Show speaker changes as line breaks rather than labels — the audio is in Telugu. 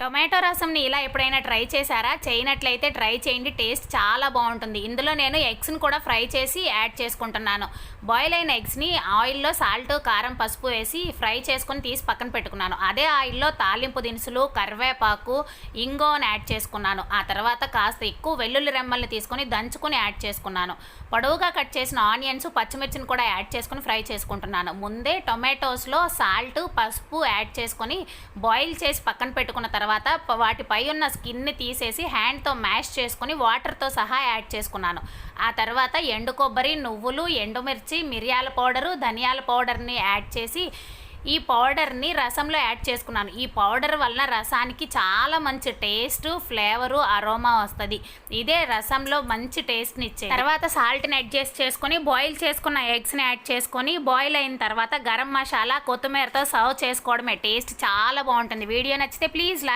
టొమాటో రసంని ఇలా ఎప్పుడైనా ట్రై చేశారా? చేయనట్లయితే ట్రై చేయండి. టేస్ట్ చాలా బాగుంటుంది. ఇందులో నేను ఎగ్స్ని కూడా ఫ్రై చేసి యాడ్ చేసుకుంటున్నాను. బాయిల్ అయిన ఎగ్స్ని ఆయిల్లో సాల్ట్, కారం, పసుపు వేసి ఫ్రై చేసుకొని తీసి పక్కన పెట్టుకున్నాను. అదే ఆయిల్లో తాలింపు దినుసులు, కరివేపాకు, ఇంగువను యాడ్ చేసుకున్నాను. ఆ తర్వాత కాస్త ఎక్కువ వెల్లుల్లి రెమ్మల్ని తీసుకొని దంచుకొని యాడ్ చేసుకున్నాను. పొడవుగా కట్ చేసిన ఆనియన్స్, పచ్చిమిర్చిని కూడా యాడ్ చేసుకొని ఫ్రై చేసుకుంటున్నాను. ముందే టొమాటోస్లో సాల్ట్, పసుపు యాడ్ చేసుకొని బాయిల్ చేసి పక్కన పెట్టుకున్న తర్వాత వాటిపై ఉన్న స్కిన్ని తీసేసి హ్యాండ్తో మ్యాష్ చేసుకొని వాటర్తో సహా యాడ్ చేసుకున్నాను. ఆ తర్వాత ఎండు కొబ్బరి, నువ్వులు, ఎండుమిర్చి, మిరియాల పౌడరు, ధనియాల పౌడర్ని యాడ్ చేసి ఈ పౌడర్ని రసంలో యాడ్ చేసుకున్నాను. ఈ పౌడర్ వలన రసానికి చాలా మంచి టేస్ట్, ఫ్లేవరు, అరోమా వస్తుంది. ఇదే రసంలో మంచి టేస్ట్ని ఇచ్చే. తర్వాత సాల్ట్ని అడ్జస్ట్ చేసుకొని బాయిల్ చేసుకున్న ఎగ్స్ని యాడ్ చేసుకొని బాయిల్ అయిన తర్వాత గరం మసాలా, కొత్తిమీరతో సర్వ్ చేసుకోవడమే. టేస్ట్ చాలా బాగుంటుంది. వీడియో నచ్చితే ప్లీజ్ లైక్